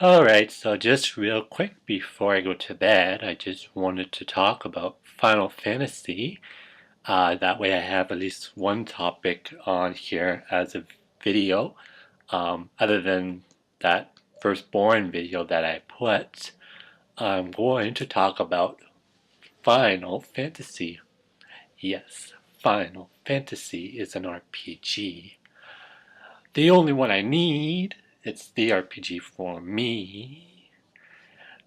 Alright, so just real quick before I go to bed, I just wanted to talk about Final Fantasy. That way I have at least one topic on here as a video, other than that firstborn video that I put. I'm going to talk about Final Fantasy. Yes, Final Fantasy is an RPG. The only one I need, it's the RPG for me.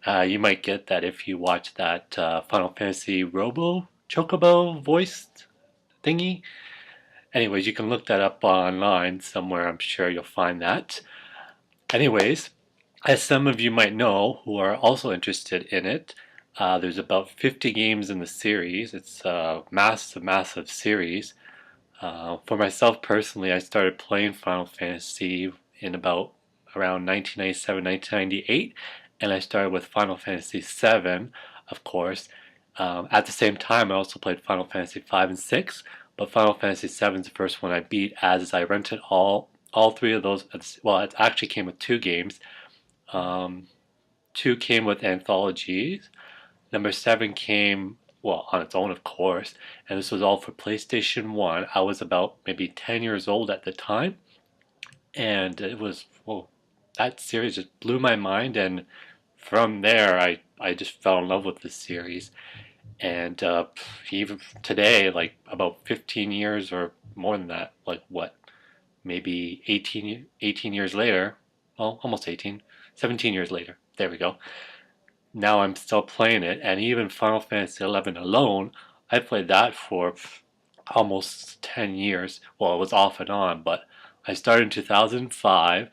You might get that if you watch that Final Fantasy robo chocobo voiced thingy. Anyways, you can look that up online somewhere. I'm sure you'll find that. Anyways, as some of you might know who are also interested in it, there's about 50 games in the series. It's a massive, massive series. For myself personally, I started playing Final Fantasy in about around 1997, 1998, and I started with Final Fantasy VII, of course. At the same time, I also played Final Fantasy V and VI, but Final Fantasy VII is the first one I beat, as I rented all three of those. Well, it actually came with two games. Um, Two came with anthologies. Number seven came, well, on its own, of course, and this was all for PlayStation 1. I was about maybe 10 years old at the time, and it was, well, that series just blew my mind, and from there, I just fell in love with this series. And even today, like about 15 years or more than that, like what, maybe 18 years later, well, almost 18, 17 years later, there we go. Now I'm still playing it, and even Final Fantasy 11 alone, I played that for almost 10 years. Well, it was off and on, but I started in 2005.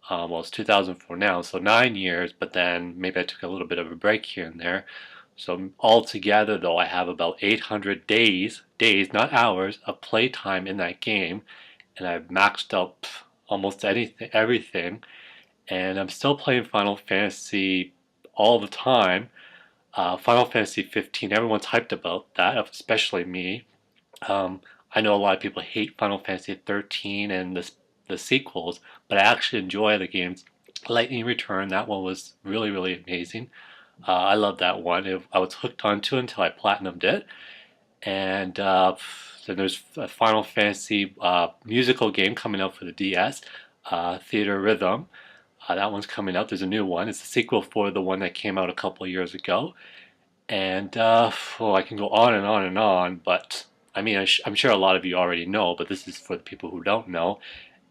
Well, it's 2004 now, so 9 years, but then maybe I took a little bit of a break here and there. So altogether, though, I have about 800 days, not hours, of playtime in that game, and I've maxed out almost everything, and I'm still playing Final Fantasy all the time. Final Fantasy 15, everyone's hyped about that, especially me. Um, I know a lot of people hate Final Fantasy 13 and the sequels, but I actually enjoy the games. Lightning Return, that one was really, really amazing. I love that one. I was hooked onto it until I platinumed it. And then there's a Final Fantasy musical game coming out for the DS, Theater Rhythm. That one's coming out. There's a new one. It's a sequel for the one that came out a couple of years ago. And I can go on and on and on, but I mean, I'm sure a lot of you already know, but this is for the people who don't know.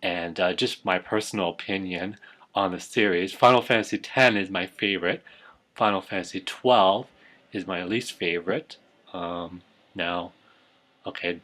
And just my personal opinion on the series. Final Fantasy X is my favorite. Final Fantasy 12 is my least favorite. Um, Now, okay,